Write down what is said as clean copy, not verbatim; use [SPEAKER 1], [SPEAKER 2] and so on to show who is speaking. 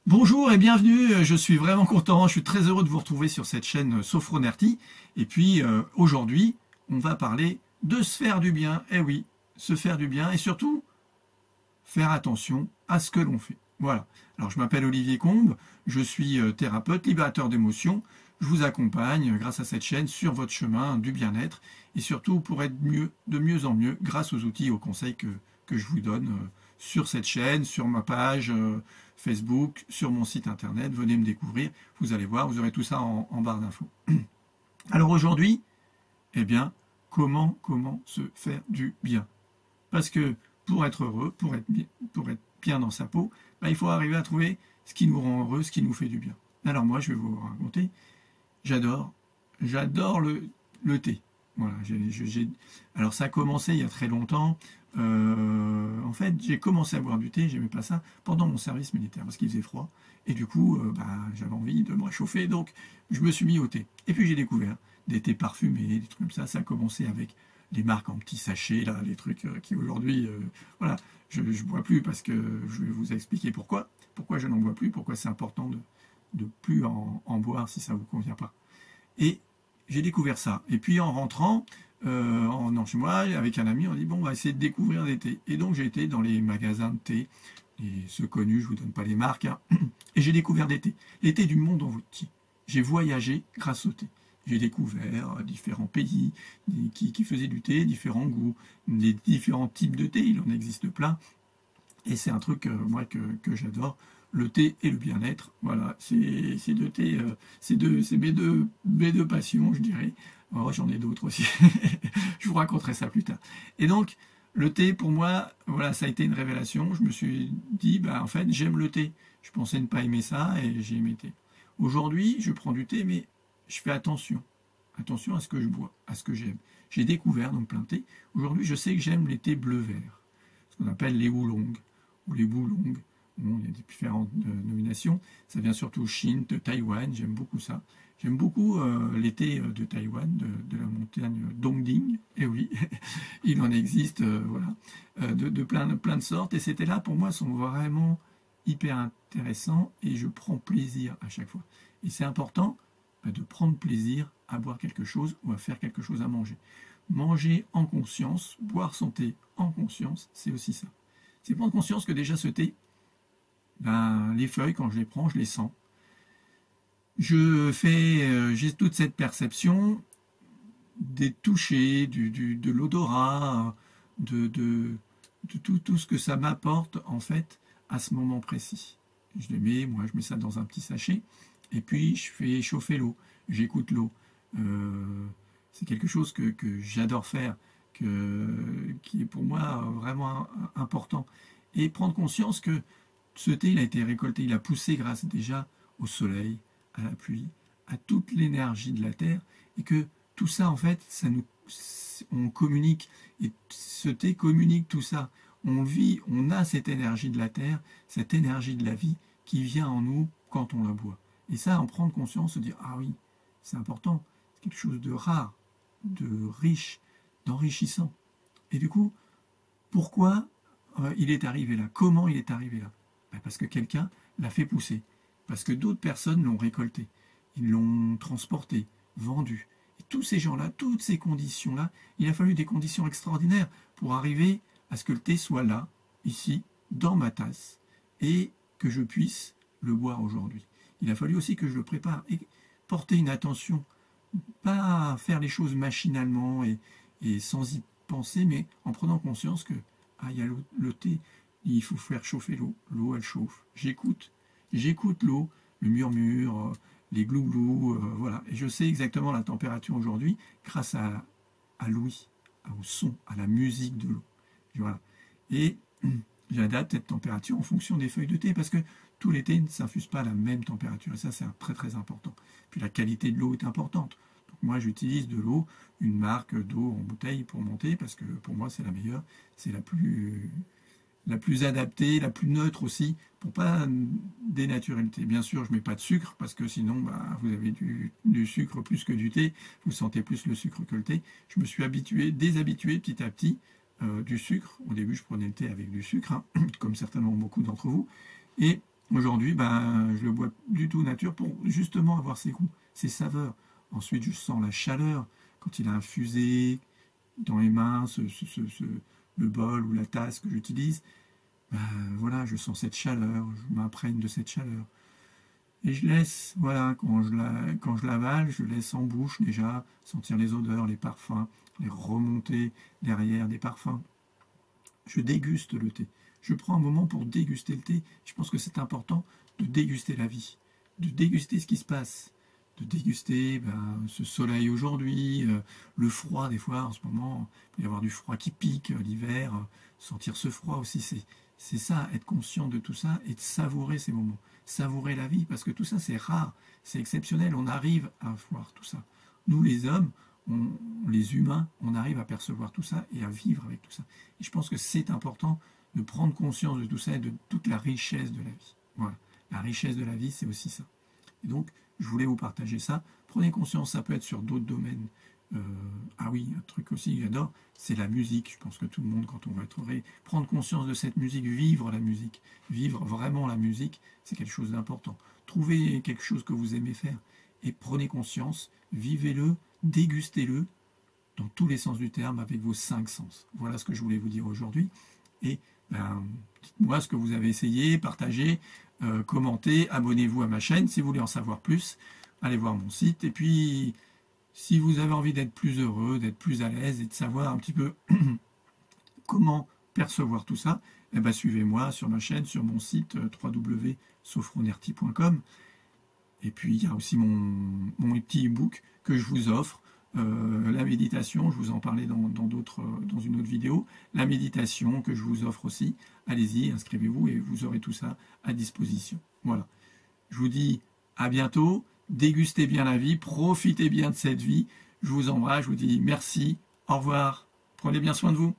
[SPEAKER 1] Bonjour et bienvenue, je suis vraiment content, je suis très heureux de vous retrouver sur cette chaîne Sophronerty. Et puis aujourd'hui, on va parler de se faire du bien. Eh oui, se faire du bien et surtout faire attention à ce que l'on fait. Voilà. Alors je m'appelle Olivier Combe, je suis thérapeute, libérateur d'émotions. Je vous accompagne grâce à cette chaîne sur votre chemin du bien-être et surtout pour être mieux, de mieux en mieux grâce aux outils et aux conseils que je vous donne sur cette chaîne, sur ma page Facebook, sur mon site internet. Venez me découvrir, vous allez voir, vous aurez tout ça en barre d'infos. Alors aujourd'hui, eh bien, comment se faire du bien? Parce que pour être heureux, pour être bien dans sa peau, il faut arriver à trouver ce qui nous rend heureux, ce qui nous fait du bien. Alors moi, je vais vous raconter, j'adore, j'adore le thé. Voilà, alors ça a commencé il y a très longtemps. En fait, j'ai commencé à boire du thé, j'aimais pas ça, pendant mon service militaire, parce qu'il faisait froid. Et du coup, j'avais envie de me réchauffer, donc je me suis mis au thé. Et puis j'ai découvert des thés parfumés, des trucs comme ça. Ça a commencé avec les marques en petits sachets, là, les trucs qui aujourd'hui, voilà, je ne bois plus parce que je vais vous expliquer pourquoi. Pourquoi je n'en bois plus, pourquoi c'est important de plus en boire si ça ne vous convient pas. Et j'ai découvert ça. Et puis en rentrant, chez moi, avec un ami, on dit bon, on va essayer de découvrir des thés. Et donc j'ai été dans les magasins de thé, et ceux connus, je vous donne pas les marques, hein, et j'ai découvert des thés. Les thés du monde entier. J'ai voyagé grâce au thé. J'ai découvert différents pays qui faisaient du thé, différents goûts, les différents types de thé, il en existe plein. Et c'est un truc, moi, que j'adore. Le thé et le bien-être, voilà, c'est deux thés, c'est mes deux passions, je dirais. Oh, j'en ai d'autres aussi. Je vous raconterai ça plus tard. Et donc, le thé, pour moi, voilà, ça a été une révélation. Je me suis dit, en fait, j'aime le thé. Je pensais ne pas aimer ça et j'ai aimé le thé. Aujourd'hui, je prends du thé, mais je fais attention. Attention à ce que je bois, à ce que j'aime. J'ai découvert donc plein de thé. Aujourd'hui, je sais que j'aime les thés bleu-vert, ce qu'on appelle les oolongs ou les boulongs. Bon, il y a différentes nominations. Ça vient surtout Chine, de Taïwan. J'aime beaucoup ça. J'aime beaucoup les thés de Taïwan, de la montagne Dongding. Et oui, il en existe, voilà, de plein de sortes. Et ces thés-là, pour moi, sont vraiment hyper intéressants et je prends plaisir à chaque fois. Et c'est important de prendre plaisir à boire quelque chose ou à faire quelque chose à manger. Manger en conscience, boire son thé en conscience, c'est aussi ça. C'est prendre conscience que déjà ce thé, les feuilles, quand je les prends, je les sens. J'ai toute cette perception des touchés, de l'odorat, de tout ce que ça m'apporte en fait à ce moment précis. Je les mets, moi je mets ça dans un petit sachet, et puis je fais chauffer l'eau, j'écoute l'eau. C'est quelque chose que j'adore faire, qui est pour moi vraiment important. Et prendre conscience que ce thé, il a été récolté, il a poussé grâce déjà au soleil, à la pluie, à toute l'énergie de la terre, et que tout ça, en fait, on communique, et ce thé communique tout ça. On vit, on a cette énergie de la terre, cette énergie de la vie qui vient en nous quand on la boit. Et ça, en prendre conscience, se dire, ah oui, c'est important, c'est quelque chose de rare, de riche, d'enrichissant. Et du coup, pourquoi il est arrivé là? Comment il est arrivé là? Parce que quelqu'un l'a fait pousser, parce que d'autres personnes l'ont récolté, ils l'ont transporté, vendu. Et tous ces gens-là, toutes ces conditions-là, il a fallu des conditions extraordinaires pour arriver à ce que le thé soit là, ici, dans ma tasse, et que je puisse le boire aujourd'hui. Il a fallu aussi que je le prépare et porter une attention, pas faire les choses machinalement et sans y penser, mais en prenant conscience que il y a le thé, il faut faire chauffer l'eau. L'eau, elle chauffe. J'écoute l'eau, le murmure, les glouglous, voilà. Et je sais exactement la température aujourd'hui grâce à l'ouïe, au son, à la musique de l'eau. Voilà. Et j'adapte cette température en fonction des feuilles de thé parce que tous les thés ne s'infusent pas à la même température. Et ça, c'est très très important. Puis la qualité de l'eau est importante. Donc moi, j'utilise de l'eau, une marque d'eau en bouteille pour mon thé parce que pour moi, c'est la meilleure. C'est la plus adaptée, la plus neutre aussi, pour pas dénaturer le thé. Bien sûr, je mets pas de sucre, parce que sinon, vous avez du sucre plus que du thé, vous sentez plus le sucre que le thé. Je me suis déshabitué petit à petit du sucre. Au début, je prenais le thé avec du sucre, hein, comme certainement beaucoup d'entre vous. Et Aujourd'hui, ben, je le bois du tout nature pour justement avoir ses goûts, ses saveurs. Ensuite, je sens la chaleur quand il a infusé dans les mains le bol ou la tasse que j'utilise. Ben, voilà, je sens cette chaleur, je m'imprègne de cette chaleur. Et je laisse, voilà, quand je l'avale, je laisse en bouche déjà sentir les odeurs, les parfums, les remonter derrière des parfums. Je déguste le thé. Je prends un moment pour déguster le thé. Je pense que c'est important de déguster la vie, de déguster ce qui se passe, de déguster ben, ce soleil aujourd'hui, le froid des fois en ce moment. Il peut y avoir du froid qui pique l'hiver, sentir ce froid aussi. C'est ça, être conscient de tout ça et de savourer ces moments. Savourer la vie, parce que tout ça c'est rare, c'est exceptionnel. On arrive à voir tout ça. Nous les hommes, les humains, on arrive à percevoir tout ça et à vivre avec tout ça. Et je pense que c'est important de prendre conscience de tout ça et de toute la richesse de la vie. Voilà. La richesse de la vie, c'est aussi ça. Et donc, je voulais vous partager ça. Prenez conscience, ça peut être sur d'autres domaines. Ah oui, un truc aussi que j'adore, c'est la musique. Je pense que tout le monde, quand on va prendre conscience de cette musique, vivre la musique, vivre vraiment la musique, c'est quelque chose d'important. Trouvez quelque chose que vous aimez faire et prenez conscience, vivez-le, dégustez-le dans tous les sens du terme avec vos 5 sens. Voilà ce que je voulais vous dire aujourd'hui. Et ben, dites-moi ce que vous avez essayé, partagez, commentez, abonnez-vous à ma chaîne si vous voulez en savoir plus. Allez voir mon site. Et puis, si vous avez envie d'être plus heureux, d'être plus à l'aise et de savoir un petit peu comment percevoir tout ça, eh ben, suivez-moi sur ma chaîne, sur mon site www.sofronerti.com. Et puis, il y a aussi mon petit e-book que je vous offre. La méditation, je vous en parlais dans une autre vidéo, la méditation que je vous offre aussi, allez-y, inscrivez-vous et vous aurez tout ça à disposition. Voilà, je vous dis à bientôt, dégustez bien la vie, profitez bien de cette vie, je vous embrasse, je vous dis merci, au revoir, prenez bien soin de vous.